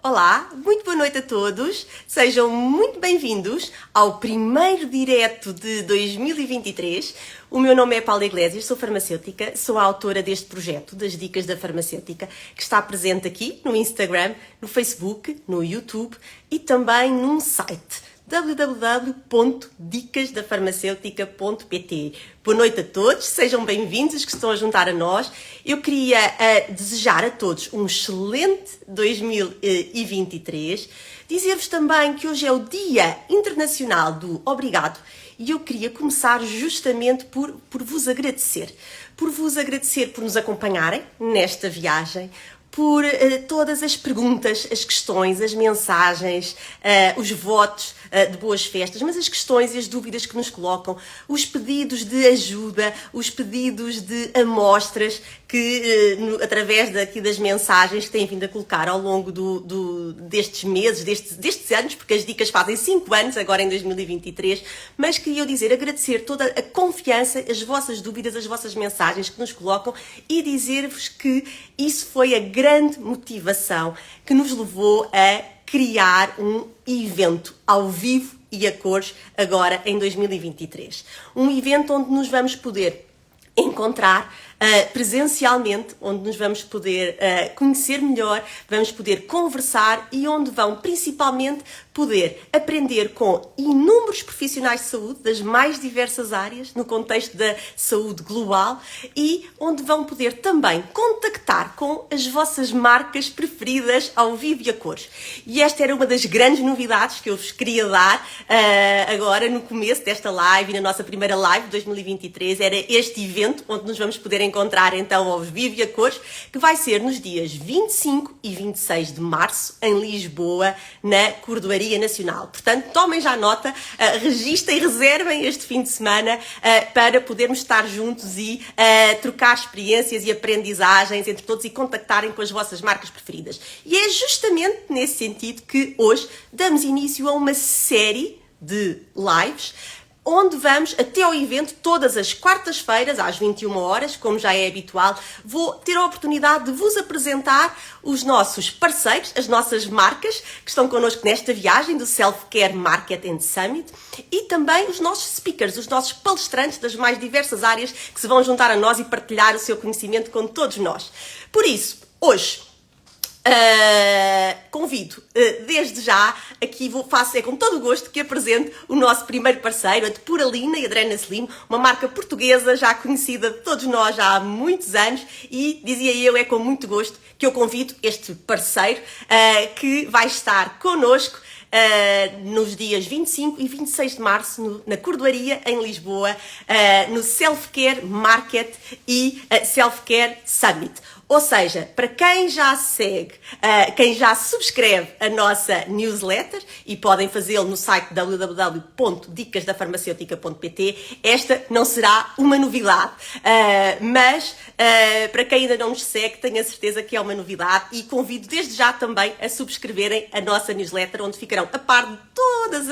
Olá, muito boa noite a todos. Sejam muito bem-vindos ao primeiro direto de 2023. O meu nome é Paula Iglesias, sou farmacêutica, sou a autora deste projeto, das Dicas da Farmacêutica, que está presente aqui no Instagram, no Facebook, no YouTube e também num site www.dicasdafarmacêutica.pt. Boa noite a todos, sejam bem-vindos os que estão a juntar a nós. Eu queria desejar a todos um excelente 2023, dizer-vos também que hoje é o Dia Internacional do Obrigado e eu queria começar justamente por vos agradecer. Por vos agradecer por nos acompanharem nesta viagem, por todas as perguntas, as questões, as mensagens, os votos de boas festas, mas as questões e as dúvidas que nos colocam, os pedidos de ajuda, os pedidos de amostras que, através daqui das mensagens que têm vindo a colocar ao longo destes meses, destes anos, porque as dicas fazem 5 anos, agora em 2023, mas queria dizer, agradecer toda a confiança, as vossas dúvidas, as vossas mensagens que nos colocam e dizer-vos que isso foi a grande motivação que nos levou a criar um evento ao vivo e a cores agora em 2023. Um evento onde nos vamos poder encontrar presencialmente, onde nos vamos poder conhecer melhor, vamos poder conversar e onde vão principalmente poder aprender com inúmeros profissionais de saúde das mais diversas áreas, no contexto da saúde global, e onde vão poder também contactar com as vossas marcas preferidas ao vivo e a cores. E esta era uma das grandes novidades que eu vos queria dar agora no começo desta live, na nossa primeira live de 2023, era este evento onde nos vamos poder encontrar então ao vivo e a cores, que vai ser nos dias 25 e 26 de março em Lisboa, na Cordoaria Nacional. Portanto, tomem já nota, registrem e reservem este fim de semana para podermos estar juntos e trocar experiências e aprendizagens entre todos e contactarem com as vossas marcas preferidas. E é justamente nesse sentido que hoje damos início a uma série de lives onde vamos até ao evento todas as quartas-feiras às 21 horas, como já é habitual, vou ter a oportunidade de vos apresentar os nossos parceiros, as nossas marcas que estão connosco nesta viagem do Self-Care Market and Summit e também os nossos speakers, os nossos palestrantes das mais diversas áreas que se vão juntar a nós e partilhar o seu conhecimento com todos nós. Por isso, hoje, convido desde já, aqui é com todo o gosto que apresento o nosso primeiro parceiro, a Depuralina e a Drena Slim, uma marca portuguesa já conhecida de todos nós já há muitos anos e, dizia eu, é com muito gosto que eu convido este parceiro que vai estar connosco nos dias 25 e 26 de março na Cordoaria, em Lisboa, no Self-Care Market e Self-Care Summit. Ou seja, para quem já segue, quem já subscreve a nossa newsletter, e podem fazê-lo no site www.dicasdafarmaceutica.pt, esta não será uma novidade, mas para quem ainda não nos segue, tenho a certeza que é uma novidade e convido desde já também a subscreverem a nossa newsletter, onde ficarão a par de todas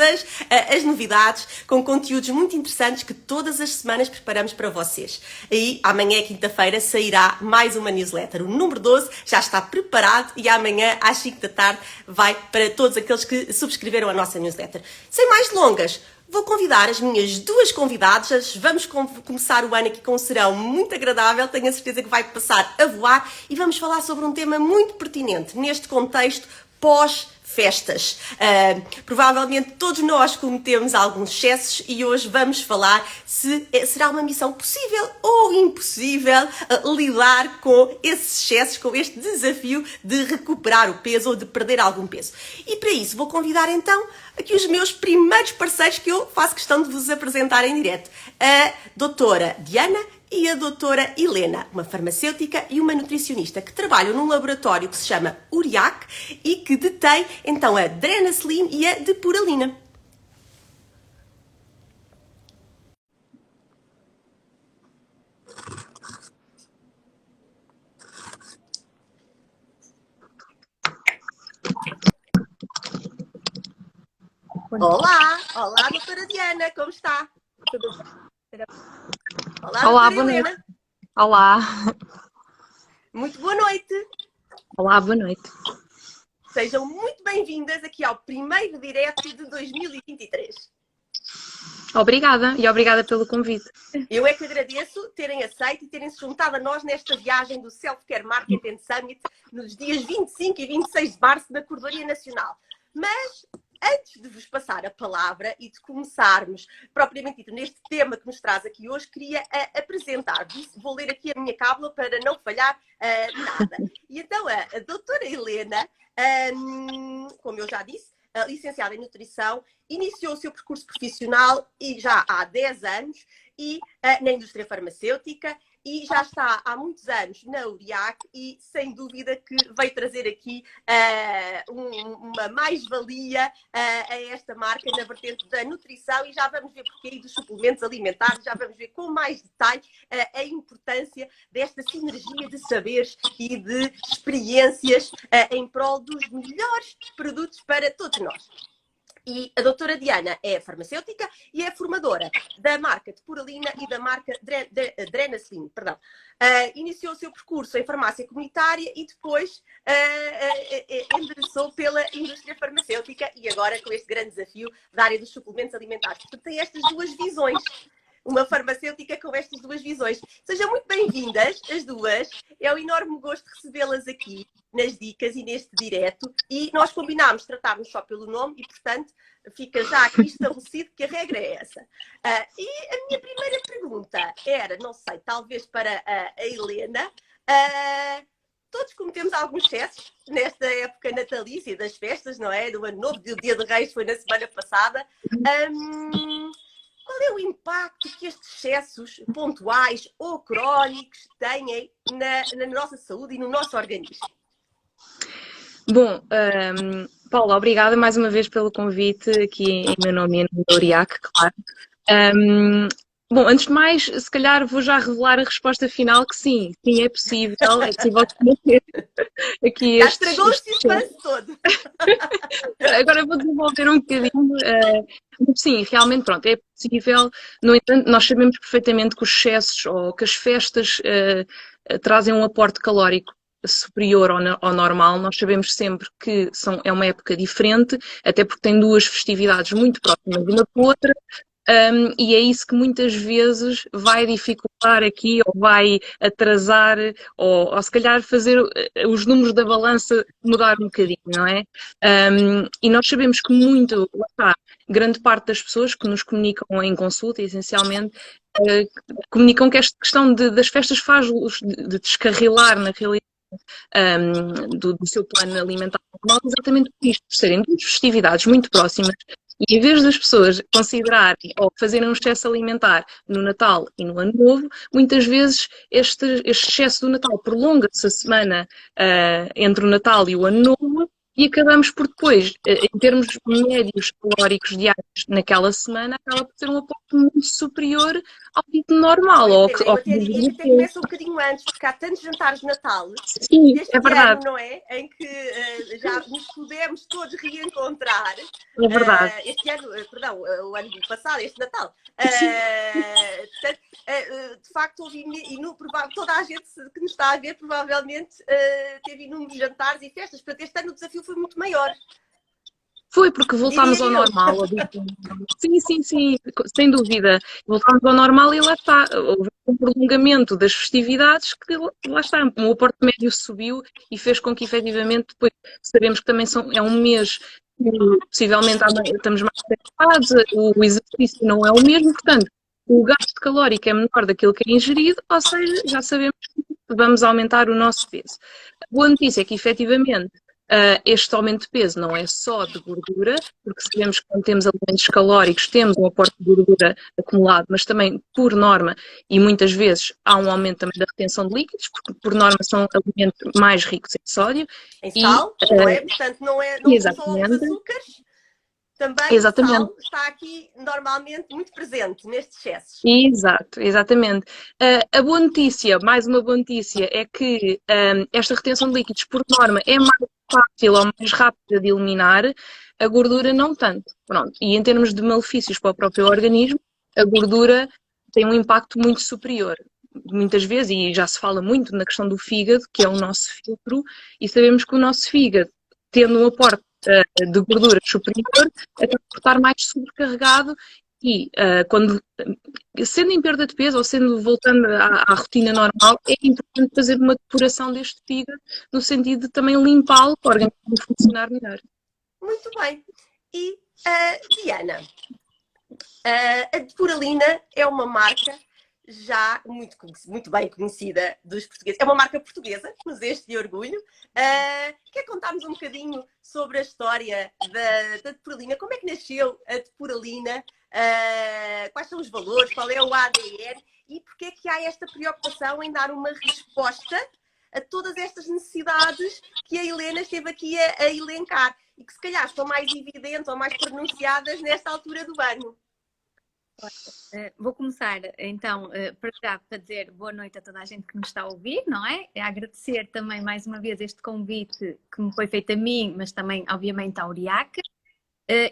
as novidades, com conteúdos muito interessantes que todas as semanas preparamos para vocês. E amanhã, quinta-feira, sairá mais uma newsletter. O número 12 já está preparado e amanhã às 5 da tarde vai para todos aqueles que subscreveram a nossa newsletter. Sem mais delongas, vou convidar as minhas duas convidadas. Vamos começar o ano aqui com um serão muito agradável, tenho a certeza que vai passar a voar e vamos falar sobre um tema muito pertinente neste contexto pós-festas. Provavelmente todos nós cometemos alguns excessos e hoje vamos falar se será uma missão possível ou impossível lidar com esses excessos, com este desafio de recuperar o peso ou de perder algum peso. E para isso vou convidar então aqui os meus primeiros parceiros que eu faço questão de vos apresentar em direto. A doutora Diana e a doutora Helena, uma farmacêutica e uma nutricionista que trabalham num laboratório que se chama Uriac e que detém então a Drena Slim e a Depuralina. Olá, olá doutora Diana, como está? Tudo bem? Olá, Olá, doutora boa noite. Helena. Olá. Muito boa noite. Olá, boa noite. Sejam muito bem-vindas aqui ao primeiro direto de 2023. Obrigada, e obrigada pelo convite. Eu é que agradeço terem aceito e terem se juntado a nós nesta viagem do Self-Care Market and Summit nos dias 25 e 26 de março na Corredoria Nacional. Mas, antes de vos passar a palavra e de começarmos propriamente dito neste tema que nos traz aqui hoje, queria apresentar-vos, vou ler aqui a minha cábula para não falhar nada. E então a doutora Helena, como eu já disse, licenciada em nutrição, iniciou o seu percurso profissional e já há 10 anos e na indústria farmacêutica e já está há muitos anos na URIAC e sem dúvida que veio trazer aqui uma mais-valia a esta marca na vertente da nutrição e já vamos ver porque aí dos suplementos alimentares, já vamos ver com mais detalhe a importância desta sinergia de saberes e de experiências em prol dos melhores produtos para todos nós. E a doutora Diana é farmacêutica e é formadora da marca de Puralina e da marca Drenaslim, perdão. Iniciou o seu percurso em farmácia comunitária e depois endereçou pela indústria farmacêutica e agora com este grande desafio da área dos suplementos alimentares. Portanto, tem estas duas visões. Uma farmacêutica com estas duas visões. Sejam muito bem-vindas, as duas. É um enorme gosto recebê-las aqui nas dicas e neste direto. E nós combinámos tratar-nos só pelo nome e, portanto, fica já aqui estabelecido que a regra é essa. E a minha primeira pergunta era, não sei, talvez para a Helena, todos cometemos alguns excessos nesta época natalícia das festas, não é? Do Ano Novo, do Dia de Reis foi na semana passada. Qual é o impacto que estes excessos pontuais ou crónicos têm na nossa saúde e no nosso organismo? Bom, Paula, obrigada mais uma vez pelo convite aqui em meu nome e no URIAC, claro. Bom, antes de mais, se calhar vou já revelar a resposta final que sim, é possível cometer aqui já estes... estragou o suspense todo. Agora vou desenvolver um bocadinho. Sim, realmente, pronto, é possível. No entanto, nós sabemos perfeitamente que os excessos ou que as festas trazem um aporte calórico superior ao normal. Nós sabemos sempre que é uma época diferente, até porque tem duas festividades muito próximas uma da outra. E é isso que muitas vezes vai dificultar aqui, ou vai atrasar, ou se calhar fazer os números da balança mudar um bocadinho, não é? E nós sabemos que grande parte das pessoas que nos comunicam em consulta, essencialmente, comunicam que esta questão das festas faz-los de descarrilar na realidade. Do seu plano alimentar normal, exatamente por isto, por serem duas festividades muito próximas. E em vez das pessoas considerarem ou fazerem um excesso alimentar no Natal e no Ano Novo, muitas vezes este excesso do Natal prolonga-se a semana entre o Natal e o Ano Novo e acabamos por depois, em termos médios calóricos diários naquela semana, acaba por ter um aporte muito superior ao ritmo normal. Eu até diria que até começa um bocadinho antes, porque há tantos jantares de Natal é verdade. ano, não é? Em que já nos pudemos todos reencontrar. É verdade. Este ano, perdão, o ano passado, este Natal. Portanto, de facto, houve toda a gente que nos está a ver provavelmente teve inúmeros jantares e festas. Portanto, este ano o desafio foi muito maior. Foi porque voltámos ao normal. Sim, sem dúvida. Voltámos ao normal e lá está. Houve um prolongamento das festividades que lá está. O aporte médio subiu e fez com que efetivamente depois sabemos que também é um mês que possivelmente estamos mais cansados, o exercício não é o mesmo, portanto o gasto calórico é menor daquilo que é ingerido, ou seja, já sabemos que vamos aumentar o nosso peso. A boa notícia é que efetivamente este aumento de peso não é só de gordura, porque sabemos que quando temos alimentos calóricos temos um aporte de gordura acumulado, mas também por norma, e muitas vezes há um aumento também da retenção de líquidos, porque por norma são alimentos mais ricos em sódio. Em sal, não é? Portanto, não são só os açúcares. Também exatamente. O sal está aqui normalmente muito presente nestes excessos. Exatamente. A boa notícia, mais uma boa notícia, é que esta retenção de líquidos, por norma, é mais fácil ou mais rápida de eliminar, a gordura não tanto. Pronto. E em termos de malefícios para o próprio organismo, a gordura tem um impacto muito superior. Muitas vezes, e já se fala muito na questão do fígado, que é o nosso filtro, e sabemos que o nosso fígado tendo um aporte de gordura superior, acaba por estar mais sobrecarregado e sendo em perda de peso ou sendo voltando à rotina normal, é importante fazer uma depuração deste fígado no sentido de também limpá-lo para o organismo funcionar melhor. Muito bem. E, Diana, a Depuralina é uma marca já muito bem conhecida dos portugueses. É uma marca portuguesa, nos enche de orgulho. Quer contar-nos um bocadinho sobre a história da Depuralina? Como é que nasceu a Depuralina? Quais são os valores? Qual é o ADN? E porquê é que há esta preocupação em dar uma resposta a todas estas necessidades que a Helena esteve aqui a elencar e que se calhar estão mais evidentes ou mais pronunciadas nesta altura do ano? Vou começar então para dizer boa noite a toda a gente que nos está a ouvir, não é? Agradecer também mais uma vez este convite que me foi feito a mim, mas também obviamente ao Uriac,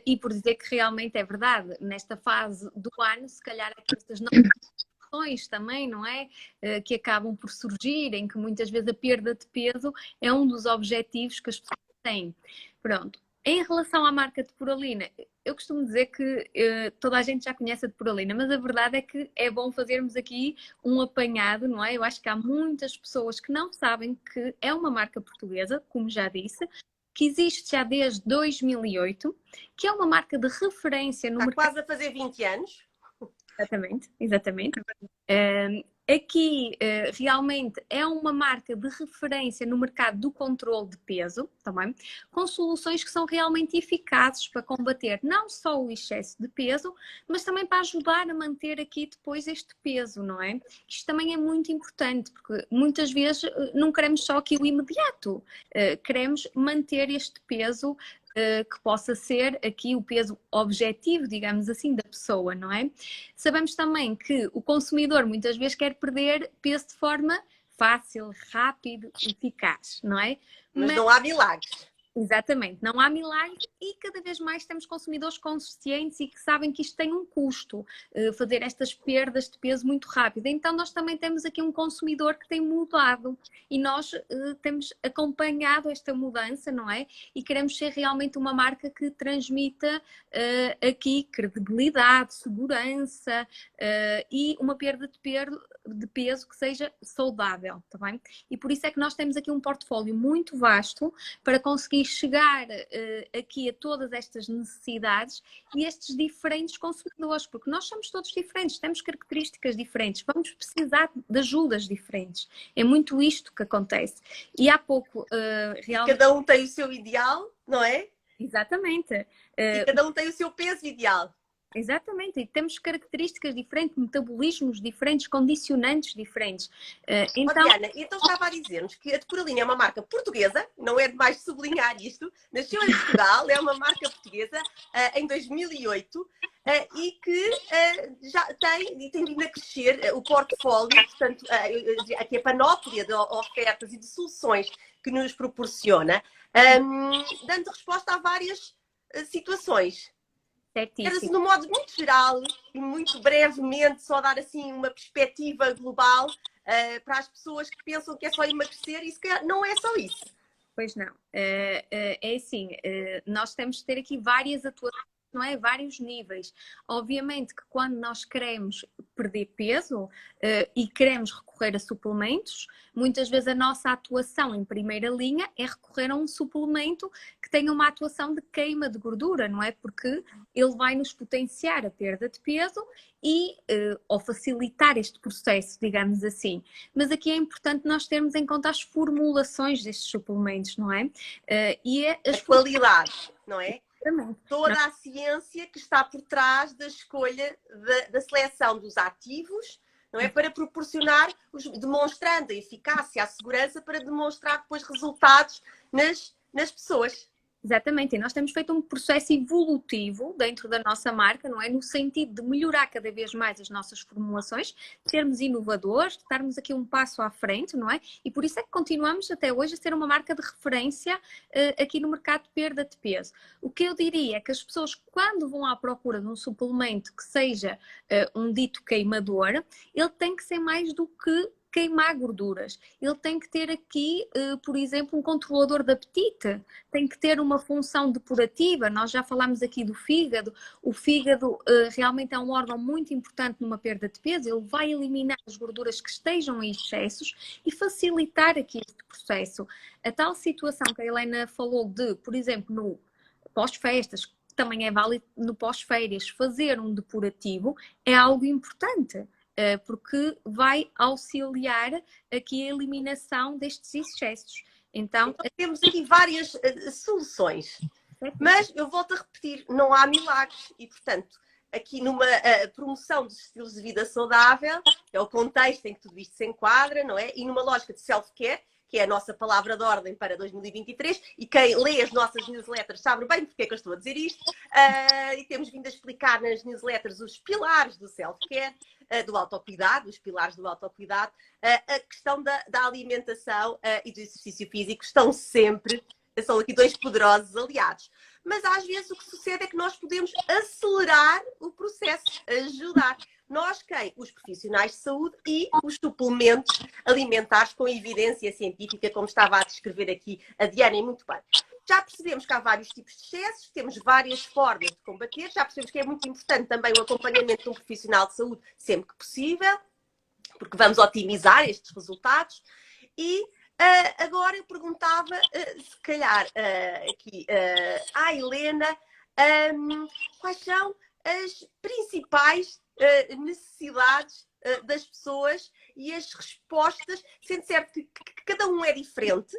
e por dizer que realmente é verdade, nesta fase do ano, se calhar estas novas também, não é? Que acabam por surgir, em que muitas vezes a perda de peso é um dos objetivos que as pessoas têm. Pronto. Em relação à marca Depuralina, eu costumo dizer que toda a gente já conhece a Depuralina, mas a verdade é que é bom fazermos aqui um apanhado, não é? Eu acho que há muitas pessoas que não sabem que é uma marca portuguesa, como já disse, que existe já desde 2008, que é uma marca de referência no mercado. Está mercado. quase a fazer 20 anos. Exatamente. Aqui realmente é uma marca de referência no mercado do controle de peso, também, com soluções que são realmente eficazes para combater não só o excesso de peso, mas também para ajudar a manter aqui depois este peso, não é? Isto também é muito importante, porque muitas vezes não queremos só aqui o imediato, queremos manter este peso que possa ser aqui o peso objetivo, digamos assim, da pessoa, não é? Sabemos também que o consumidor muitas vezes quer perder peso de forma fácil, rápido, eficaz, não é? Mas não há milagres. Exatamente, não há milagres e cada vez mais temos consumidores conscientes e que sabem que isto tem um custo, fazer estas perdas de peso muito rápido. Então nós também temos aqui um consumidor que tem mudado e nós temos acompanhado esta mudança, não é? E queremos ser realmente uma marca que transmita aqui credibilidade, segurança e uma perda de peso que seja saudável, tá bem? E por isso é que nós temos aqui um portfólio muito vasto para conseguir chegar aqui a todas estas necessidades e estes diferentes consumidores, porque nós somos todos diferentes, temos características diferentes, vamos precisar de ajudas diferentes. É muito isto que acontece. E há pouco, realmente... Cada um tem o seu ideal, não é? Exatamente. E cada um tem o seu peso ideal. Exatamente, e temos características diferentes, metabolismos diferentes, condicionantes diferentes. Então... Diana, então estava a dizer-nos que a Depuralina é uma marca portuguesa, não é demais sublinhar isto, nasceu em Portugal, é uma marca portuguesa em 2008 e que já tem vindo a crescer o portfólio, portanto, aqui a panóplia de ofertas e de soluções que nos proporciona, dando resposta a várias situações. Era assim, de um modo muito geral e muito brevemente, só dar assim uma perspectiva global para as pessoas que pensam que é só emagrecer e se calhar não é só isso. Pois não. É assim, nós temos de ter aqui várias atuações, não é? Vários níveis. Obviamente que quando nós queremos perder peso e queremos recorrer a suplementos, muitas vezes a nossa atuação em primeira linha é recorrer a um suplemento que tenha uma atuação de queima de gordura, não é? Porque ele vai nos potenciar a perda de peso e ou facilitar este processo, digamos assim. Mas aqui é importante nós termos em conta as formulações destes suplementos, não é? E a qualidade, não é? Exatamente. Toda a ciência que está por trás da escolha da seleção dos ativos, não é? Para proporcionar, demonstrando a eficácia, a segurança, para demonstrar depois resultados nas pessoas. Exatamente, e nós temos feito um processo evolutivo dentro da nossa marca, não é? No sentido de melhorar cada vez mais as nossas formulações, sermos inovadores, estarmos aqui um passo à frente, não é? E por isso é que continuamos até hoje a ser uma marca de referência aqui no mercado de perda de peso. O que eu diria é que as pessoas, quando vão à procura de um suplemento que seja um dito queimador, ele tem que ser mais do que queimar gorduras. Ele tem que ter aqui, por exemplo, um controlador de apetite, tem que ter uma função depurativa. Nós já falámos aqui do fígado. O fígado realmente é um órgão muito importante numa perda de peso. Ele vai eliminar as gorduras que estejam em excessos e facilitar aqui este processo. A tal situação que a Helena falou de, por exemplo, no pós-festas, também é válido no pós-férias, fazer um depurativo é algo importante, porque vai auxiliar aqui a eliminação destes excessos. Então, temos aqui várias soluções, mas eu volto a repetir, não há milagres e, portanto, aqui numa promoção dos estilos de vida saudável, é o contexto em que tudo isto se enquadra, não é? E numa lógica de self-care, que é a nossa palavra de ordem para 2023, e quem lê as nossas newsletters sabe bem porque é que eu estou a dizer isto, e temos vindo a explicar nas newsletters os pilares do self-care, do autocuidado, os pilares do autocuidado, a questão da alimentação e do exercício físico são aqui dois poderosos aliados. Mas às vezes o que sucede é que nós podemos acelerar o processo, ajudar. Nós quem? Os profissionais de saúde e os suplementos alimentares com evidência científica, como estava a descrever aqui a Diana, e muito bem. Já percebemos que há vários tipos de excessos, temos várias formas de combater, já percebemos que é muito importante também o acompanhamento de um profissional de saúde sempre que possível, porque vamos otimizar estes resultados. E agora eu perguntava, se calhar, aqui à Helena, quais são as principais necessidades das pessoas e as respostas, sendo certo que cada um é diferente,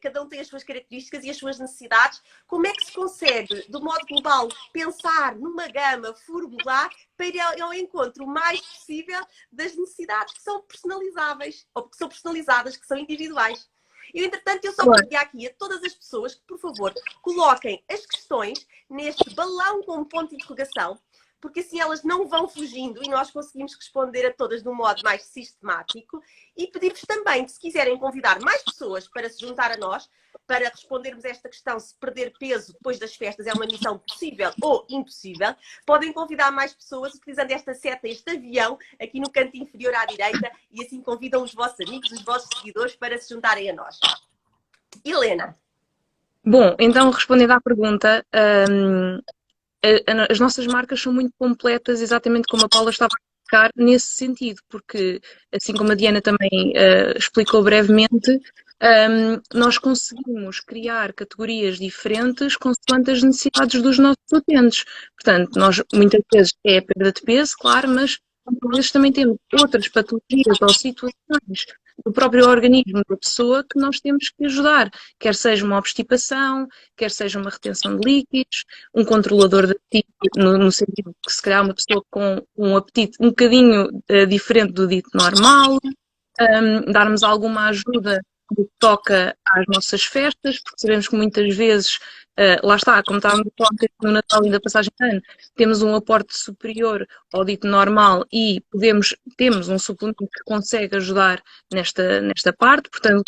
cada um tem as suas características e as suas necessidades. Como é que se consegue, do modo global, pensar numa gama, formular para ir ao encontro o mais possível das necessidades que são personalizáveis, ou que são personalizadas, que são individuais? E, entretanto, eu só pedia aqui a todas as pessoas que, por favor, coloquem as questões neste balão com ponto de interrogação, porque assim elas não vão fugindo e nós conseguimos responder a todas de um modo mais sistemático. E pedir-vos também que, se quiserem convidar mais pessoas para se juntar a nós, para respondermos a esta questão, se perder peso depois das festas é uma missão possível ou impossível, podem convidar mais pessoas utilizando esta seta, este avião, aqui no canto inferior à direita, e assim convidam os vossos amigos, os vossos seguidores para se juntarem a nós. Helena. Bom, então respondendo à pergunta, as nossas marcas são muito completas, exatamente como a Paula estava a explicar, nesse sentido, porque, assim como a Diana também explicou brevemente, nós conseguimos criar categorias diferentes consoante as necessidades dos nossos utentes. Portanto, nós muitas vezes é a perda de peso, claro, mas muitas vezes também temos outras patologias ou situações do próprio organismo da pessoa que nós temos que ajudar, quer seja uma obstipação, quer seja uma retenção de líquidos, um controlador de apetite, no sentido que se calhar uma pessoa com um apetite um bocadinho diferente do dito normal, darmos alguma ajuda no que toca às nossas festas, porque sabemos que muitas vezes, lá está, como estávamos a falar no Natal e da passagem de ano, temos um aporte superior ao dito normal e temos um suplemento que consegue ajudar nesta parte, portanto,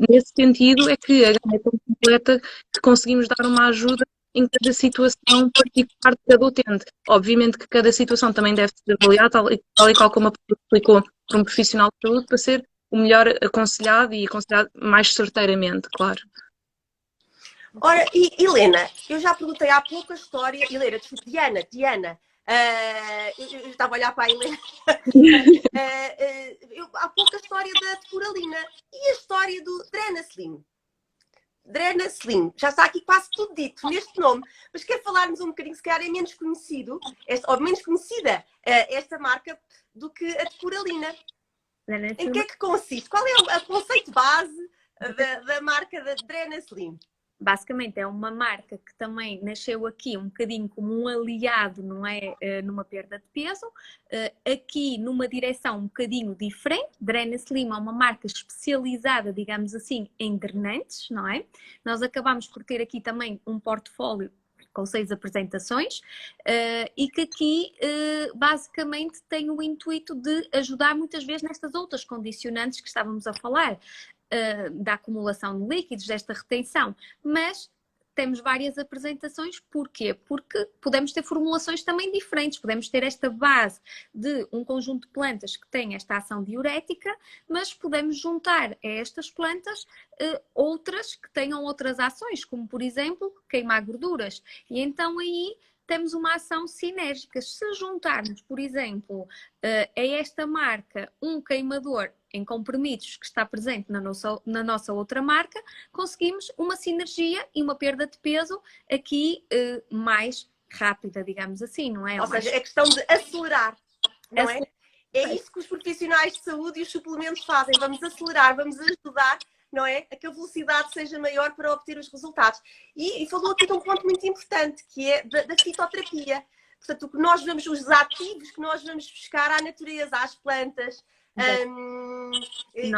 nesse sentido é que a gama é tão completa que conseguimos dar uma ajuda em cada situação particular de cada utente. Obviamente que cada situação também deve ser avaliada, tal e qual como a pessoa explicou, por um profissional de saúde, para ser o melhor aconselhado e aconselhado mais certeiramente, claro. Ora, e Helena, eu já perguntei há pouco a história. Helena, desculpe, Diana, eu estava a olhar para a Helena. Há pouco a história da Depuralina e a história do Drenaslim. Drenaslim, já está aqui quase tudo dito neste nome, mas quero falar-nos um bocadinho, se calhar é menos conhecido, ou menos conhecida esta marca do que a Depuralina. Em que é que consiste? Qual é o conceito base da marca da Drenaslim? Basicamente é uma marca que também nasceu aqui um bocadinho como um aliado, não é? Numa perda de peso, aqui numa direção um bocadinho diferente. Drenaslim é uma marca especializada, digamos assim, em drenantes, não é? Nós acabamos por ter aqui também um portfólio com 6 apresentações e que aqui basicamente tem o intuito de ajudar muitas vezes nestas outras condicionantes que estávamos a falar, da acumulação de líquidos, desta retenção, mas temos várias apresentações. Porquê? Porque podemos ter formulações também diferentes. Podemos ter esta base de um conjunto de plantas que tem esta ação diurética, mas podemos juntar a estas plantas outras que tenham outras ações, como por exemplo, queimar gorduras. E então aí temos uma ação sinérgica. Se juntarmos, por exemplo, a esta marca um queimador em comprimidos que está presente na nossa outra marca, conseguimos uma sinergia e uma perda de peso aqui mais rápida, digamos assim, não é? Ou seja, é questão de acelerar, não é? É isso que os profissionais de saúde e os suplementos fazem. Vamos acelerar, vamos ajudar, não é? A que a velocidade seja maior para obter os resultados. E falou aqui de um ponto muito importante, que é da fitoterapia. Portanto, o que nós vamos, os ativos que nós vamos buscar à natureza, às plantas.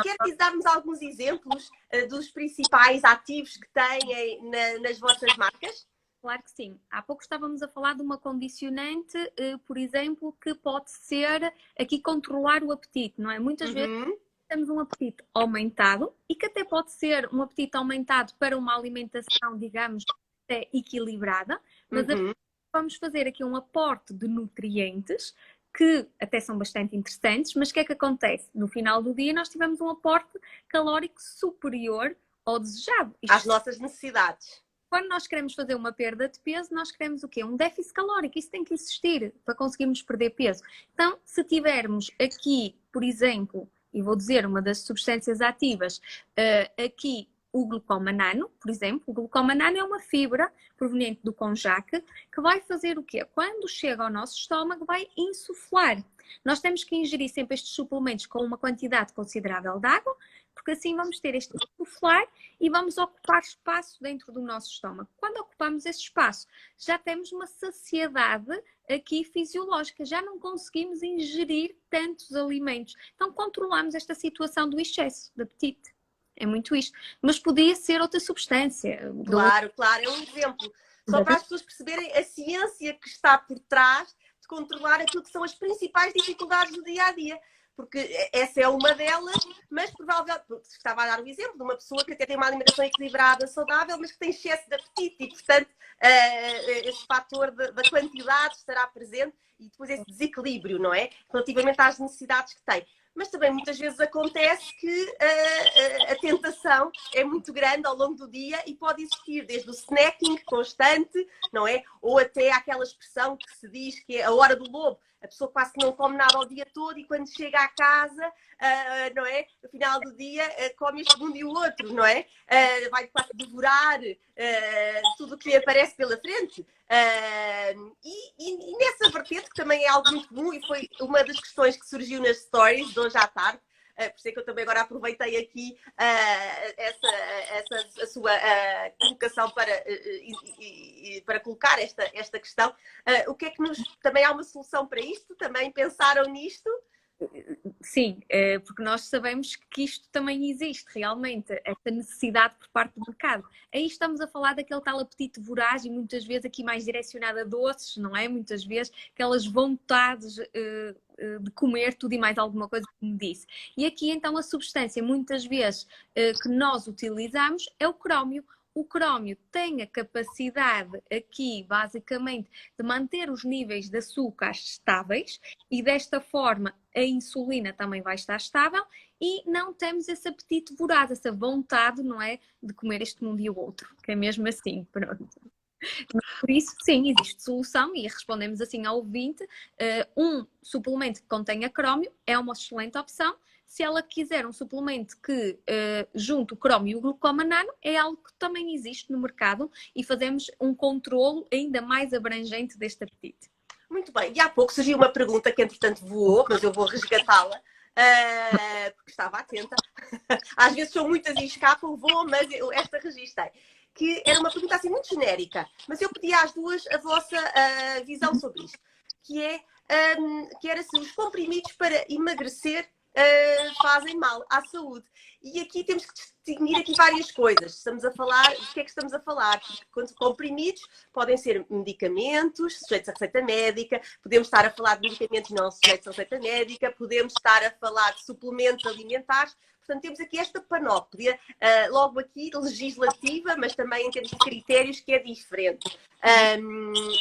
Quer dar-nos alguns exemplos dos principais ativos que têm nas vossas marcas? Claro que sim. Há pouco estávamos a falar de uma condicionante, por exemplo, que pode ser aqui controlar o apetite, não é? Muitas vezes temos um apetite aumentado e que até pode ser um apetite aumentado para uma alimentação, digamos, até equilibrada, mas vamos fazer aqui um aporte de nutrientes que até são bastante interessantes, mas o que é que acontece? No final do dia nós tivemos um aporte calórico superior ao desejado. Às nossas necessidades. Quando nós queremos fazer uma perda de peso, nós queremos o quê? Um déficit calórico. Isso tem que existir para conseguirmos perder peso. Então, se tivermos aqui, por exemplo, e vou dizer uma das substâncias ativas, aqui o glucoma nano, por exemplo. O glucoma nano é uma fibra proveniente do conjac que vai fazer o quê? Quando chega ao nosso estômago, vai insuflar. Nós temos que ingerir sempre estes suplementos com uma quantidade considerável de água, porque assim vamos ter este insuflar e vamos ocupar espaço dentro do nosso estômago. Quando ocupamos esse espaço, já temos uma saciedade aqui fisiológica, já não conseguimos ingerir tantos alimentos. Então controlamos esta situação do excesso de apetite. É muito isto. Mas podia ser outra substância. Claro, é um exemplo. Só para as pessoas perceberem a ciência que está por trás de controlar aquilo que são as principais dificuldades do dia-a-dia. Porque essa é uma delas, mas provavelmente, estava a dar um exemplo de uma pessoa que até tem uma alimentação equilibrada, saudável, mas que tem excesso de apetite e, portanto, esse fator da quantidade estará presente e depois esse desequilíbrio, não é? Relativamente às necessidades que tem. Mas também muitas vezes acontece que a tentação é muito grande ao longo do dia e pode existir desde o snacking constante, não é? Ou até aquela expressão que se diz que é a hora do lobo. A pessoa quase que não come nada ao dia todo e quando chega à casa, não é? No final do dia, come este mundo e o outro, não é? Vai quase devorar tudo o que lhe aparece pela frente. E nessa vertente, que também é algo muito comum e foi uma das questões que surgiu nas stories de hoje à tarde, por isso é que eu também agora aproveitei aqui a sua colocação para colocar esta questão. O que é que também há uma solução para isto? Também pensaram nisto? Sim, porque nós sabemos que isto também existe realmente, esta necessidade por parte do mercado. Aí estamos a falar daquele tal apetite voraz e muitas vezes aqui mais direcionado a doces, não é? Muitas vezes aquelas vontades de comer tudo e mais alguma coisa, como disse. E aqui então a substância muitas vezes que nós utilizamos é o crómio. O crómio tem a capacidade aqui, basicamente, de manter os níveis de açúcar estáveis e desta forma a insulina também vai estar estável e não temos esse apetite voraz, essa vontade, não é, de comer este mundo e o outro, que é mesmo assim, pronto. Por isso, sim, existe solução e respondemos assim ao ouvinte. Um suplemento que contenha crómio é uma excelente opção. Se ela quiser um suplemento que junte o crómio e o glucoma nano, é algo que também existe no mercado e fazemos um controlo ainda mais abrangente deste apetite. Muito bem. E há pouco surgiu uma pergunta que, entretanto, voou, mas eu vou resgatá-la, porque estava atenta. Às vezes são muitas e escapam, voam, mas esta registrei. Que era uma pergunta assim muito genérica, mas eu pedi às duas a vossa visão sobre isto, que era se os comprimidos para emagrecer fazem mal à saúde. E aqui temos que distinguir aqui várias coisas. Estamos a falar, do que é que estamos a falar? Quando comprimidos podem ser medicamentos sujeitos a receita médica, podemos estar a falar de medicamentos não sujeitos a receita médica, podemos estar a falar de suplementos alimentares. Portanto, temos aqui esta panóplia, logo aqui legislativa, mas também em termos de critérios, que é diferente.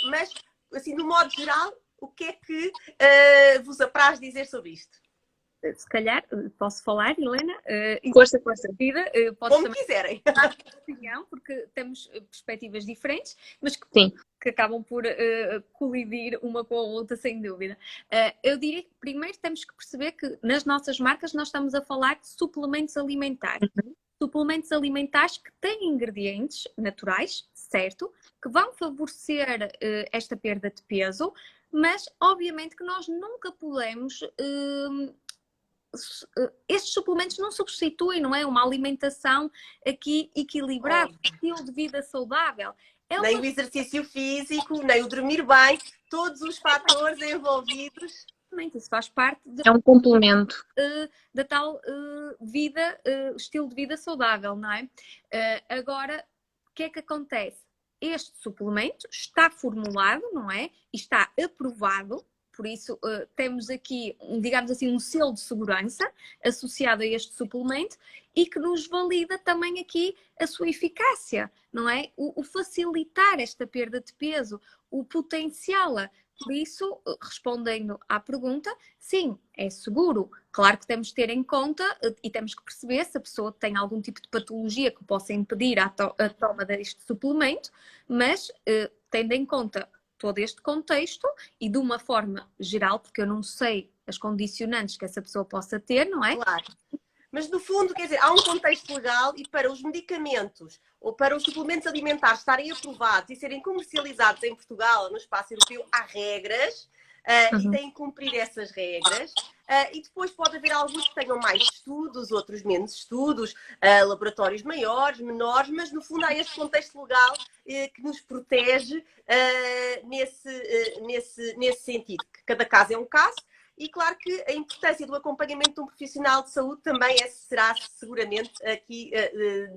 Mas, assim, no modo geral, o que é que vos apraz dizer sobre isto? Se calhar, posso falar, Helena? Força, força. Podes Como também quiserem. dar a tua opinião, porque temos perspectivas diferentes, mas Sim. que acabam por colidir uma com a outra, sem dúvida. Eu diria que primeiro temos que perceber que nas nossas marcas nós estamos a falar de suplementos alimentares. Suplementos alimentares que têm ingredientes naturais, certo? Que vão favorecer esta perda de peso, mas obviamente que nós nunca podemos... estes suplementos não substituem, não é? Uma alimentação aqui equilibrada, um estilo de vida saudável. Nem o exercício físico, nem o dormir bem, todos os fatores envolvidos. Isso faz parte É um complemento da tal vida, estilo de vida saudável, não é? Agora, o que é que acontece? Este suplemento está formulado, não é? E está aprovado. Por isso, temos aqui, digamos assim, um selo de segurança associado a este suplemento e que nos valida também aqui a sua eficácia, não é? O facilitar esta perda de peso, o potenciá-la. Por isso, respondendo à pergunta, sim, é seguro. Claro que temos de ter em conta e temos que perceber se a pessoa tem algum tipo de patologia que possa impedir a toma deste suplemento, mas tendo em conta todo este contexto e de uma forma geral, porque eu não sei as condicionantes que essa pessoa possa ter, não é? Claro. Mas, no fundo, quer dizer, há um contexto legal e para os medicamentos ou para os suplementos alimentares estarem aprovados e serem comercializados em Portugal ou no espaço europeu, há regras e têm que cumprir essas regras. E depois pode haver alguns que tenham mais estudos, outros menos estudos, laboratórios maiores, menores, mas, no fundo, há este contexto legal que nos protege nesse sentido. Que cada caso é um caso. E claro que a importância do acompanhamento de um profissional de saúde também será seguramente aqui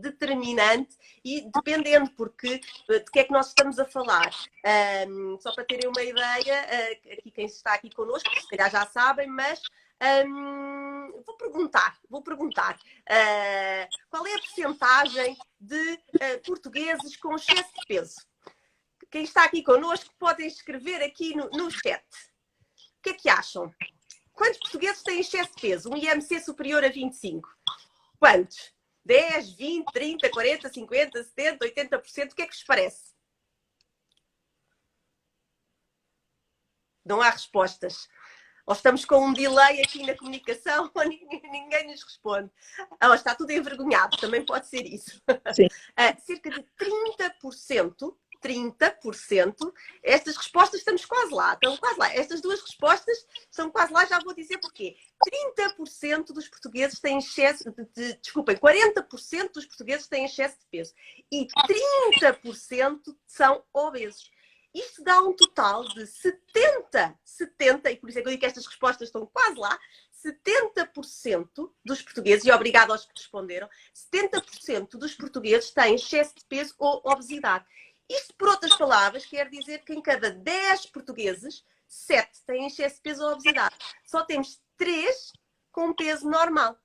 determinante e dependendo porque de que é que nós estamos a falar. Só para terem uma ideia, aqui quem está aqui connosco, se calhar já sabem, mas vou perguntar qual é a percentagem de portugueses com excesso de peso? Quem está aqui connosco podem escrever aqui no chat. O que é que acham? Quantos portugueses têm excesso de peso? Um IMC superior a 25? Quantos? 10, 20, 30, 40, 50, 70, 80%? O que é que vos parece? Não há respostas. Ou estamos com um delay aqui na comunicação ou ninguém nos responde. Ou está tudo envergonhado, também pode ser isso. Sim. Cerca de 30%, estas respostas estão quase lá. Estas duas respostas são quase lá, já vou dizer porquê. 30% dos portugueses têm excesso desculpem, 40% dos portugueses têm excesso de peso e 30% são obesos. Isto dá um total de 70, e por isso é que eu digo que estas respostas estão quase lá, 70% dos portugueses, e obrigado aos que responderam, 70% dos portugueses têm excesso de peso ou obesidade. Isto, por outras palavras, quer dizer que em cada 10 portugueses, 7 têm excesso de peso ou obesidade. Só temos 3 com peso normal.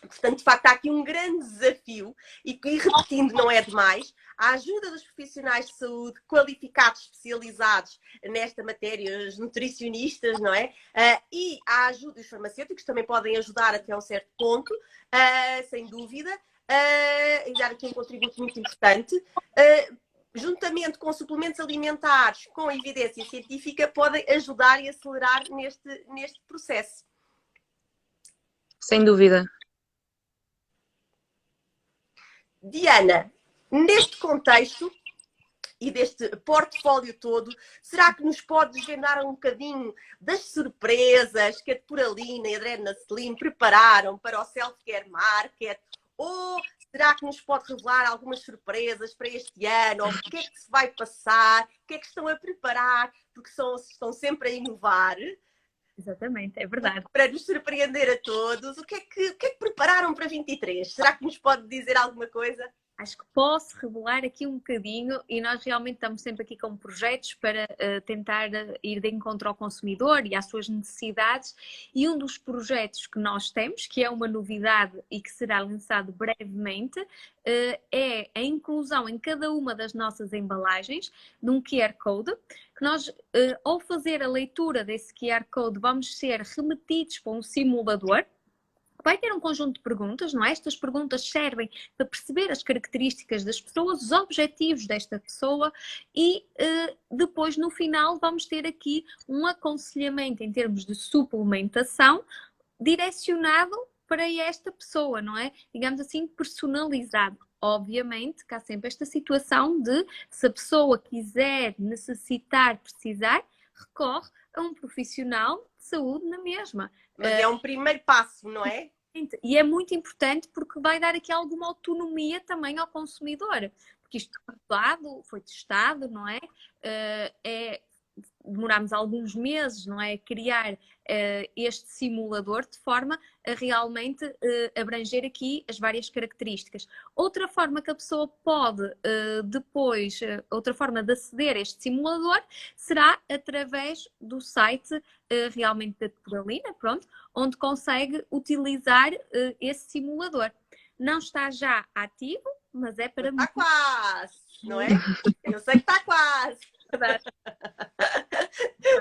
Portanto, de facto, há aqui um grande desafio e repetindo, não é demais, a ajuda dos profissionais de saúde qualificados, especializados nesta matéria, os nutricionistas, não é? E a ajuda dos farmacêuticos também podem ajudar até um certo ponto, sem dúvida, e dar aqui um contributo muito importante. Juntamente com suplementos alimentares com evidência científica, podem ajudar e acelerar neste processo. Sem dúvida. Diana, neste contexto e deste portfólio todo, será que nos pode desvendar um bocadinho das surpresas que a Depuralina e a Adrena Slim prepararam para o Self-Care Market? Ou será que nos pode revelar algumas surpresas para este ano? Ou o que é que se vai passar? O que é que estão a preparar? Porque estão sempre a inovar. Exatamente, é verdade. Para nos surpreender a todos, o que é que prepararam para 23? Será que nos pode dizer alguma coisa? Acho que posso revelar aqui um bocadinho e nós realmente estamos sempre aqui com projetos para tentar ir de encontro ao consumidor e às suas necessidades, e um dos projetos que nós temos, que é uma novidade e que será lançado brevemente, é a inclusão em cada uma das nossas embalagens de um QR Code, que nós, ao fazer a leitura desse QR Code, vamos ser remetidos para um simulador. Vai ter um conjunto de perguntas, não é? Estas perguntas servem para perceber as características das pessoas, os objetivos desta pessoa e depois, no final, vamos ter aqui um aconselhamento em termos de suplementação direcionado para esta pessoa, não é? Digamos assim, personalizado. Obviamente que há sempre esta situação de, se a pessoa quiser, necessitar, precisar, recorre a um profissional de saúde na mesma. Mas é um primeiro passo, não é? E é muito importante porque vai dar aqui alguma autonomia também ao consumidor. Porque isto foi testado, não é? Demorámos alguns meses, não é? A criar este simulador de forma a realmente abranger aqui as várias características. Outra forma que a pessoa pode depois, outra forma de aceder a este simulador será através do site realmente da Puralina, pronto, onde consegue utilizar esse simulador. Não está já ativo, mas é para... Está quase, não é? Eu sei que está quase.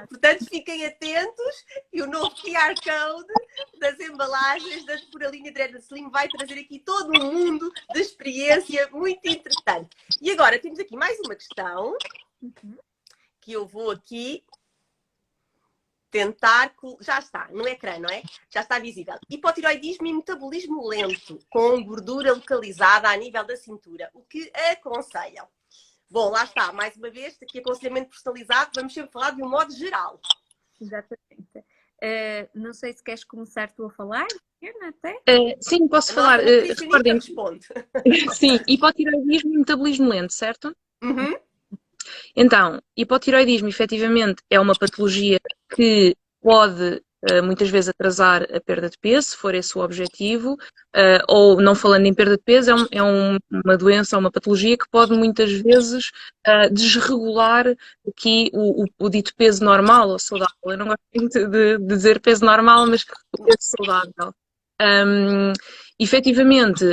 Portanto, fiquem atentos e o novo QR Code das embalagens da Puralina Dread Slim vai trazer aqui todo um mundo de experiência muito interessante. E agora temos aqui mais uma questão que eu vou aqui tentar... Já está no ecrã, não é? Já está visível. Hipotiroidismo e metabolismo lento, com gordura localizada a nível da cintura. O que aconselham? Bom, lá está, mais uma vez, aqui aconselhamento personalizado, vamos sempre falar de um modo geral. Exatamente. Não sei se queres começar tu a falar, até? Sim, posso falar. Recordem. Responde. Sim, hipotiroidismo e metabolismo lento, certo? Uhum. Então, hipotiroidismo, efetivamente, é uma patologia que pode muitas vezes atrasar a perda de peso, se for esse o objetivo, ou não falando em perda de peso, é uma doença, uma patologia que pode muitas vezes desregular aqui o dito peso normal ou saudável. Eu não gosto muito de dizer peso normal, mas o peso saudável. Efetivamente,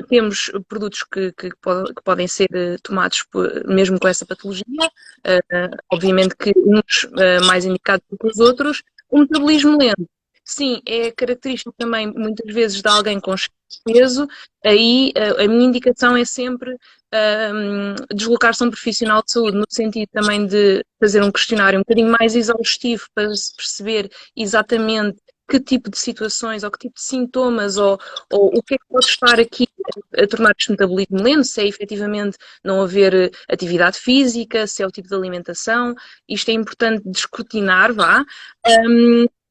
temos produtos que podem ser tomados mesmo com essa patologia, obviamente que uns mais indicados do que os outros. O metabolismo lento, sim, é característico também muitas vezes de alguém com excesso de peso. Aí a minha indicação é sempre deslocar-se a um profissional de saúde, no sentido também de fazer um questionário um bocadinho mais exaustivo para se perceber exatamente que tipo de situações ou que tipo de sintomas ou o que é que pode estar aqui a tornar este metabolismo lento, se é efetivamente não haver atividade física, se é o tipo de alimentação. Isto é importante de escrutinar, vá.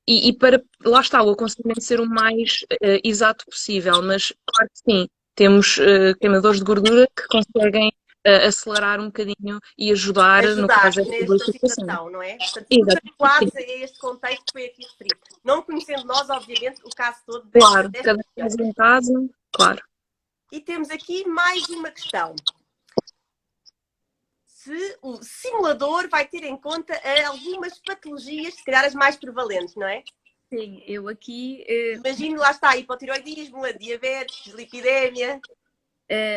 E para, lá está, o aconselhamento ser o mais exato possível, mas claro que sim, temos queimadores de gordura que conseguem acelerar um bocadinho e ajudar no caso nesta situação, não é? Portanto, os adequados a este contexto que foi aqui referido. Não conhecendo nós, obviamente, o caso todo. Claro, cada caso em caso, claro. E temos aqui mais uma questão. Se o simulador vai ter em conta algumas patologias, se calhar as mais prevalentes, não é? Sim, eu aqui... Imagino, lá está, hipotiroidismo, a diabetes, lipidemia...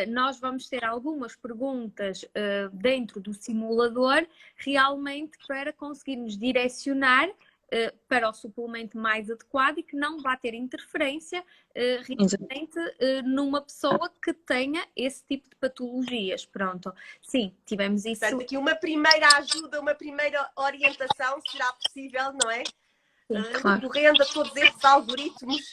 nós vamos ter algumas perguntas dentro do simulador realmente para conseguirmos direcionar para o suplemento mais adequado e que não vá ter interferência realmente numa pessoa que tenha esse tipo de patologias. Pronto, sim, tivemos isso. Portanto, aqui uma primeira ajuda, uma primeira orientação será possível, não é? Sim, claro. Recorrendo a todos estes algoritmos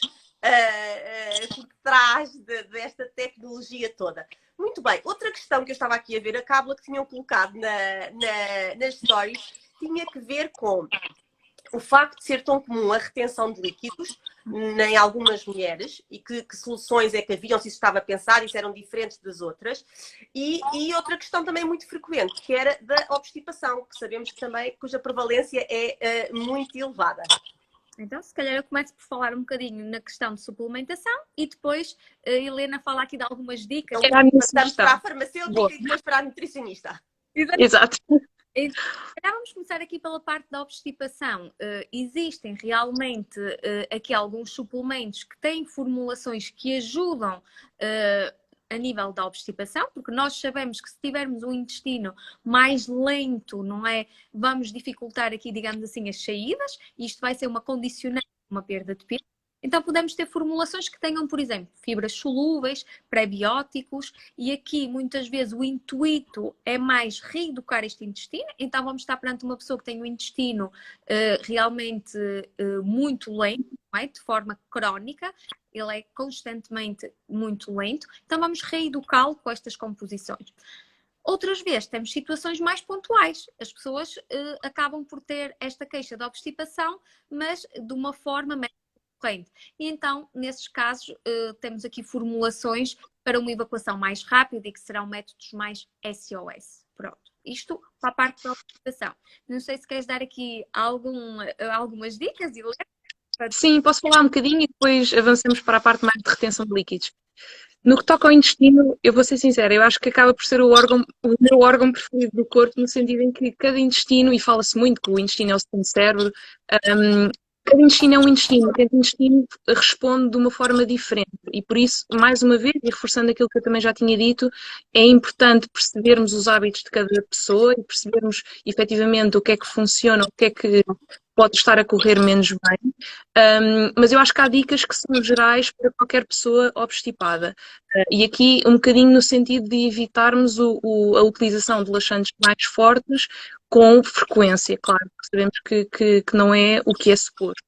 por trás desta tecnologia toda. Muito bem, outra questão que eu estava aqui a ver, a cábula que tinham colocado nas stories, tinha que ver com o facto de ser tão comum a retenção de líquidos em algumas mulheres e que soluções é que haviam, se isso estava pensado, se eram diferentes das outras. E outra questão também muito frequente, que era da obstipação, que sabemos que também, cuja prevalência é muito elevada. Então, se calhar eu começo por falar um bocadinho na questão de suplementação e depois a Helena fala aqui de algumas dicas. Era a minha Passamos para a sugestão. farmacêutica Boa. e depois para a nutricionista. Exato. Então, vamos começar aqui pela parte da obstipação. Existem realmente aqui alguns suplementos que têm formulações que ajudam a nível da obstipação, porque nós sabemos que se tivermos um intestino mais lento, não é? Vamos dificultar aqui, digamos assim, as saídas, e isto vai ser uma condicionante, uma perda de peso. Então podemos ter formulações que tenham, por exemplo, fibras solúveis, prebióticos, e aqui muitas vezes o intuito é mais reeducar este intestino, então vamos estar perante uma pessoa que tem um intestino realmente muito lento, não é? De forma crónica, ele é constantemente muito lento, então vamos reeducá-lo com estas composições. Outras vezes temos situações mais pontuais. As pessoas acabam por ter esta queixa de obstipação, mas de uma forma mais recorrente. E então, nesses casos, temos aqui formulações para uma evacuação mais rápida e que serão métodos mais SOS. Pronto. Isto para a parte da obstipação. Não sei se queres dar aqui algumas dicas, Helena. Sim, posso falar um bocadinho e depois avançamos para a parte mais de retenção de líquidos. No que toca ao intestino, eu vou ser sincera, eu acho que acaba por ser o meu órgão preferido do corpo, no sentido em que cada intestino, e fala-se muito que o intestino é o segundo cérebro, cada intestino é um intestino, cada intestino responde de uma forma diferente e por isso, mais uma vez, e reforçando aquilo que eu também já tinha dito, é importante percebermos os hábitos de cada pessoa e percebermos efetivamente o que é que funciona, o que é que pode estar a correr menos bem, mas eu acho que há dicas que são gerais para qualquer pessoa obstipada. E aqui um bocadinho no sentido de evitarmos a utilização de laxantes mais fortes com frequência, claro, porque sabemos que não é o que é suposto.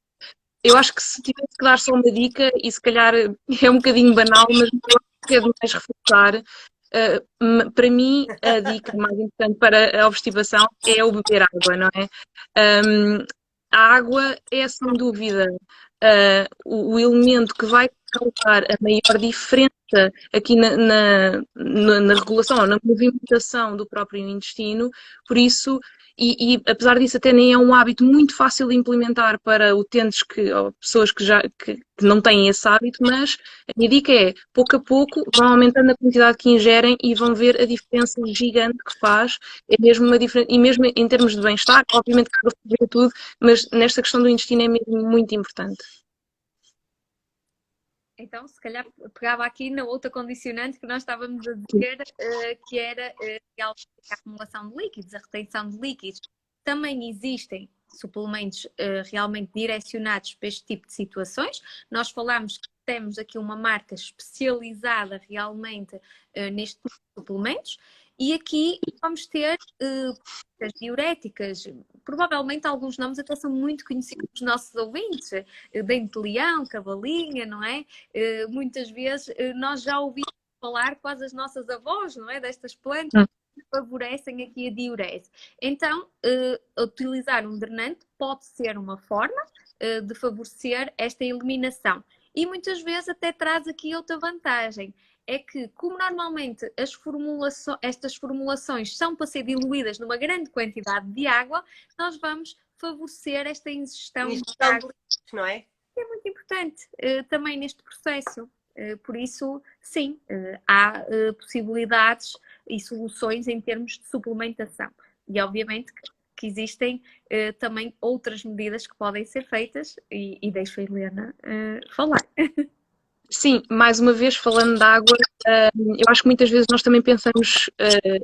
Eu acho que se tivesse que dar só uma dica, e se calhar é um bocadinho banal, mas eu acho que é demais reforçar. Para mim, a dica mais importante para a obstipação é o beber água, não é? A água é, sem dúvida, o elemento que vai causar a maior diferença aqui na regulação, na movimentação do próprio intestino, por isso, e apesar disso até nem é um hábito muito fácil de implementar para utentes ou pessoas que não têm esse hábito, mas a minha dica é, pouco a pouco, vão aumentando a quantidade que ingerem e vão ver a diferença gigante que faz, é mesmo uma diferença, e mesmo em termos de bem-estar, obviamente que a tudo, mas nesta questão do intestino é mesmo muito importante. Então, se calhar pegava aqui na outra condicionante que nós estávamos a dizer, que era a acumulação de líquidos, a retenção de líquidos. Também existem suplementos realmente direcionados para este tipo de situações. Nós falamos que temos aqui uma marca especializada realmente neste tipo de suplementos. E aqui vamos ter as diuréticas, provavelmente alguns nomes até são muito conhecidos dos nossos ouvintes, dente de leão, cavalinha, não é? Muitas vezes nós já ouvimos falar quase as nossas avós, não é? Destas plantas que favorecem aqui a diurese. Então, utilizar um drenante pode ser uma forma de favorecer esta eliminação. E muitas vezes até traz aqui outra vantagem. É que, como normalmente estas formulações são para ser diluídas numa grande quantidade de água, nós vamos favorecer esta ingestão de água, não é? É muito importante também neste processo. Por isso, sim, há possibilidades e soluções em termos de suplementação. E, obviamente, que existem também outras medidas que podem ser feitas e deixo a Helena falar. Sim, mais uma vez falando de água, eu acho que muitas vezes nós também pensamos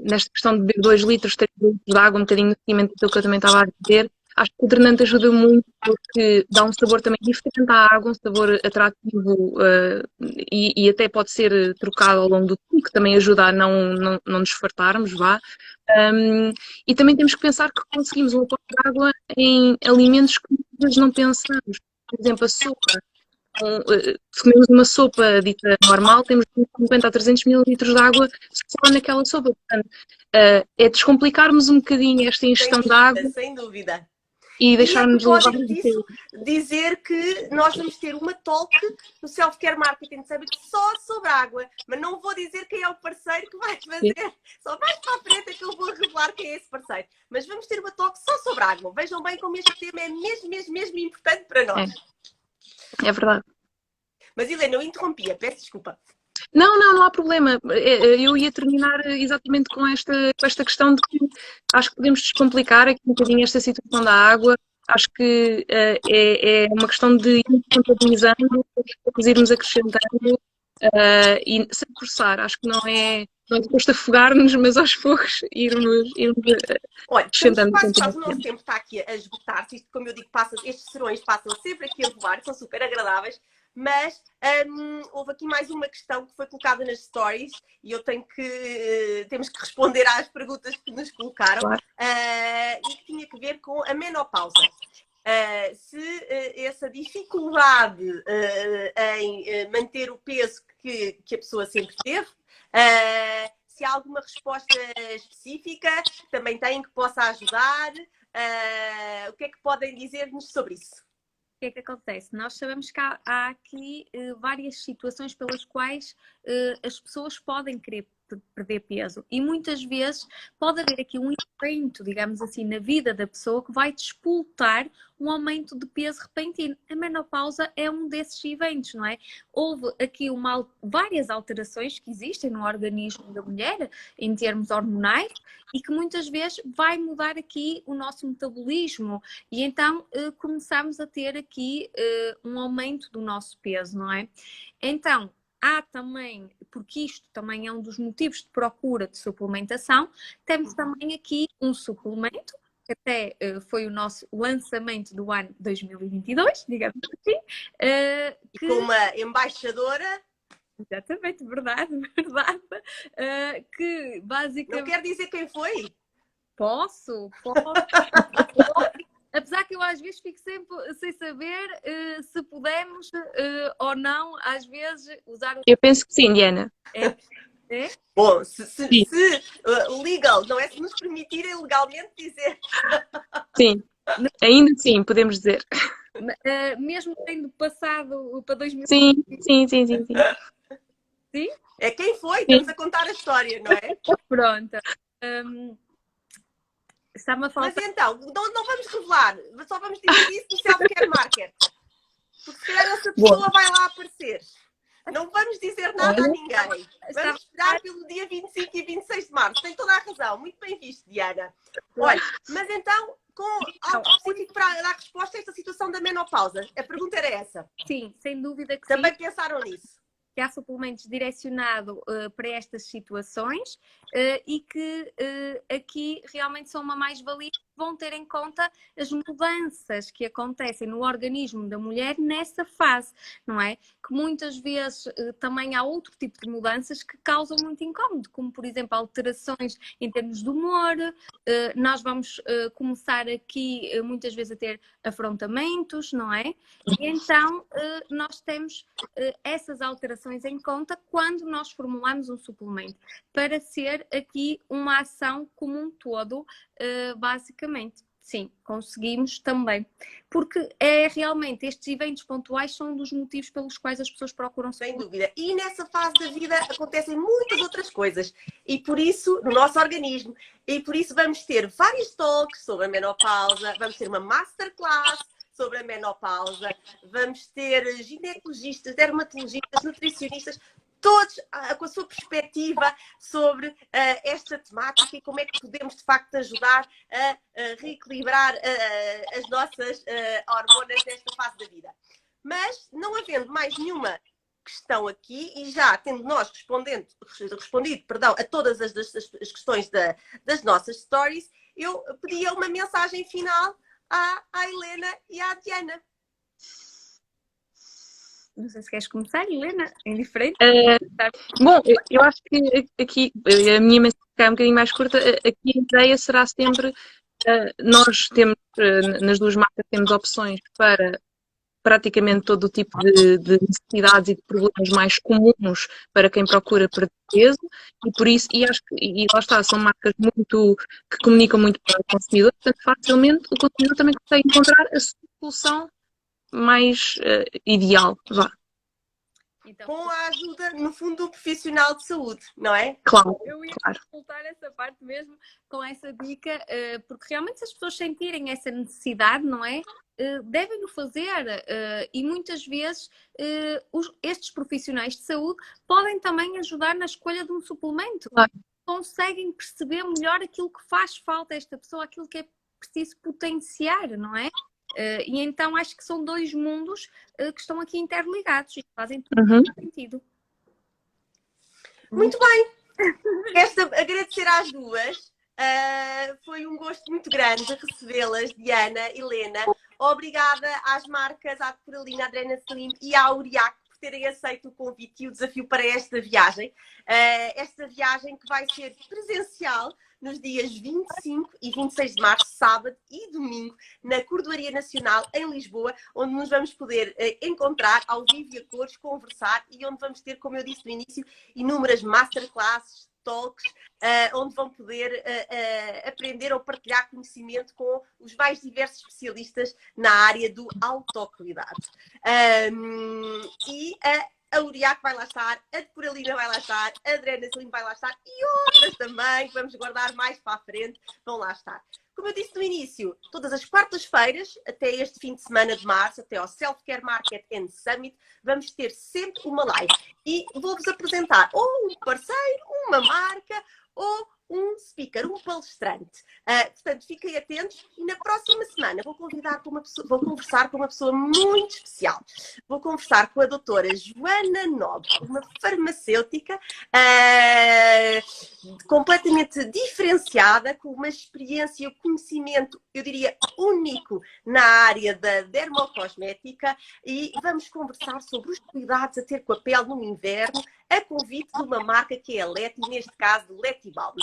nesta questão de beber 2 litros, 3 litros de água, um bocadinho no seguimento daquilo que eu também estava a dizer. Acho que o drenante ajuda muito porque dá um sabor também diferente à água, um sabor atrativo e até pode ser trocado ao longo do tempo, que também ajuda a não nos fartarmos, vá. E também temos que pensar que conseguimos um aporte de água em alimentos que muitas vezes não pensamos. Por exemplo, a sopa. Se comemos uma sopa dita normal, temos 50 a 300 mililitros de água só naquela sopa. Portanto, é descomplicarmos um bocadinho esta ingestão de água. Sem dúvida. E deixarmos levar disso dizer que nós vamos ter uma talk no Self-Care Marketing Summit só sobre água, mas não vou dizer quem é o parceiro que vai fazer. Só mais para a frente é que eu vou revelar revelar quem é esse parceiro. Mas vamos ter uma talk só sobre água. Vejam bem como este tema é mesmo importante para nós. É verdade. Mas Helena, eu interrompia, peço desculpa. Não há problema. Eu ia terminar exatamente com esta questão de que acho que podemos descomplicar aqui um bocadinho esta situação da água. Acho que é uma questão de irmos contabilizando, depois irmos acrescentando e sem forçar. Acho que não é depois de afogar-nos, mas aos poucos irmos Olha, acrescentando. quase o nosso tempo está aqui a esgotar-se. Isto, como eu digo, estes serões passam sempre aqui a voar, são super agradáveis. Mas houve aqui mais uma questão que foi colocada nas stories e temos que responder às perguntas que nos colocaram, Claro. E que tinha que ver com a menopausa. Se essa dificuldade em manter o peso que a pessoa sempre teve, se há alguma resposta específica que também têm que possa ajudar, o que é que podem dizer-nos sobre isso? O que é que acontece? Nós sabemos que há aqui várias situações pelas quais as pessoas podem querer perder peso e muitas vezes pode haver aqui um evento, digamos assim, na vida da pessoa que vai despoltar um aumento de peso repentino. A menopausa é um desses eventos, não é? Houve aqui várias alterações que existem no organismo da mulher em termos hormonais e que muitas vezes vai mudar aqui o nosso metabolismo e então começamos a ter aqui um aumento do nosso peso, não é? Então, há também, porque isto também é um dos motivos de procura de suplementação, temos também aqui um suplemento, que até foi o nosso lançamento do ano 2022, digamos assim. E com uma embaixadora. Exatamente, verdade. Que basicamente... Não quer dizer quem foi? Posso. Apesar que eu às vezes fico sempre sem saber se podemos ou não, às vezes, usar o... Eu penso que sim, Diana. É? Bom, se legal, não é se nos permitirem legalmente dizer. Sim, ainda sim, podemos dizer. Mesmo tendo passado para 2000. Sim. Sim? É quem foi, estamos a contar a história, não é? Pronto. Está-me a falar. Mas então, não vamos revelar, só vamos dizer isso no self-care market. Porque se calhar essa pessoa vai lá aparecer. Não vamos dizer nada a ninguém. Vamos esperar pelo dia 25 e 26 de março. Tem toda a razão. Muito bem visto, Diana. Olha, mas então, com algo específico para dar resposta a esta situação da menopausa. A pergunta era essa. Sim, sem dúvida que também sim. Pensaram nisso. Que há suplementos direcionados para estas situações e que aqui realmente são uma mais-valia, vão ter em conta as mudanças que acontecem no organismo da mulher nessa fase, não é? Que muitas vezes também há outro tipo de mudanças que causam muito incómodo, como por exemplo alterações em termos de humor, nós vamos começar aqui muitas vezes a ter afrontamentos, não é? E então nós temos essas alterações em conta quando nós formulamos um suplemento, para ser aqui uma ação como um todo, basicamente. Sim, conseguimos também. Porque realmente estes eventos pontuais são um dos motivos pelos quais as pessoas procuram. Sem dúvida. E nessa fase da vida acontecem muitas outras coisas. E por isso, no nosso organismo, e por isso vamos ter vários talks sobre a menopausa, vamos ter uma masterclass sobre a menopausa, vamos ter ginecologistas, dermatologistas, nutricionistas, todos com a sua perspectiva sobre esta temática e como é que podemos, de facto, ajudar a reequilibrar as nossas hormonas nesta fase da vida. Mas, não havendo mais nenhuma questão aqui e já tendo nós respondido a todas as questões das nossas stories, eu pedia uma mensagem final à Helena e à Diana. Não sei se queres começar, Helena, indiferente. Bom, eu acho que aqui a minha mensagem é um bocadinho mais curta. Aqui a ideia será sempre, nós temos, nas duas marcas, temos opções para praticamente todo o tipo de necessidades e de problemas mais comuns para quem procura perder peso e por isso, acho que lá está, são marcas que comunicam muito para o consumidor, portanto facilmente o consumidor também consegue encontrar a solução mais ideal, vá. Então, com a ajuda, no fundo, do profissional de saúde, não é? Claro, eu ia claro. voltar essa parte mesmo com essa dica, porque realmente se as pessoas sentirem essa necessidade, não é? Devem-no fazer e muitas vezes estes profissionais de saúde podem também ajudar na escolha de um suplemento. Claro. Conseguem perceber melhor aquilo que faz falta a esta pessoa, aquilo que é preciso potenciar, não é? E então acho que são dois mundos que estão aqui interligados e que fazem todo sentido. Muito bem. Agradecer às duas. Foi um gosto muito grande recebê-las, Diana e Helena. Obrigada às marcas, à Coralina, à Adrenacin e à Auriac por terem aceito o convite e o desafio para esta viagem. Esta viagem que vai ser presencial nos dias 25 e 26 de março, sábado e domingo, na Cordoaria Nacional, em Lisboa, onde nos vamos poder encontrar ao vivo e a cores, conversar e onde vamos ter, como eu disse no início, inúmeras masterclasses, talks, onde vão poder aprender ou partilhar conhecimento com os mais diversos especialistas na área do autocuidado. A Auriac vai lá estar, a Coralina vai lá estar, a Adrenacin vai lá estar e outras também, que vamos guardar mais para a frente, vão lá estar. Como eu disse no início, todas as quartas-feiras, até este fim de semana de março, até ao Self-Care Market and Summit, vamos ter sempre uma live. E vou-vos apresentar ou um parceiro, uma marca, ou um speaker, um palestrante. Portanto, fiquem atentos e na próxima semana vou conversar com uma pessoa muito especial. Vou conversar com a doutora Joana Nobre, uma farmacêutica completamente diferenciada, com uma experiência e um conhecimento, eu diria, único na área da dermocosmética e vamos conversar sobre os cuidados a ter com a pele no inverno, a convite de uma marca que é a Leti, neste caso do Leti Balm.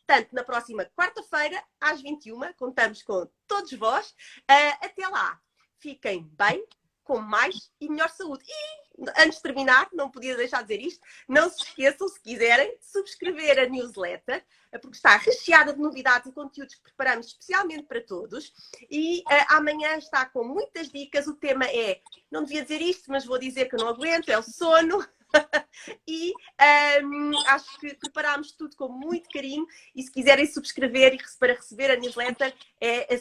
Portanto, na próxima quarta-feira, às 21h, contamos com todos vós. Até lá, fiquem bem, com mais e melhor saúde. E, antes de terminar, não podia deixar de dizer isto, não se esqueçam, se quiserem, de subscrever a newsletter, porque está recheada de novidades e conteúdos que preparamos especialmente para todos. E amanhã está com muitas dicas. O tema é, não devia dizer isto, mas vou dizer que eu não aguento, é o sono. E acho que preparámos tudo com muito carinho e se quiserem subscrever para receber a newsletter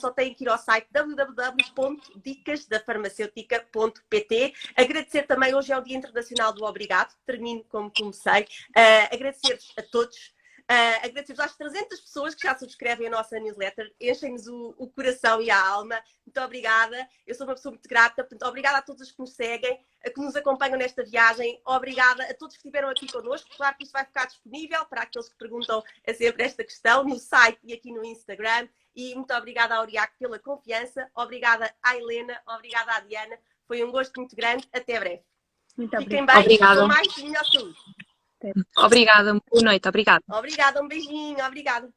só têm que ir ao site www.dicasdafarmaceutica.pt. Agradecer também, hoje é o Dia Internacional do Obrigado, termino como comecei, agradecer-vos a todos. Agradecer-vos às 300 pessoas que já subscrevem a nossa newsletter, enchem-nos o coração e a alma. Muito obrigada, eu sou uma pessoa muito grata, portanto, obrigada a todos os que nos seguem, a que nos acompanham nesta viagem, obrigada a todos que estiveram aqui connosco. Claro que isto vai ficar disponível para aqueles que perguntam sempre esta questão no site e aqui no Instagram. E muito obrigada à Auriac pela confiança, obrigada à Helena, obrigada à Diana, foi um gosto muito grande, até breve. Muito Fiquem obrigada. bem, Obrigada. com mais e melhor saúde. Obrigada, boa noite, obrigada. Obrigada, um beijinho, obrigada.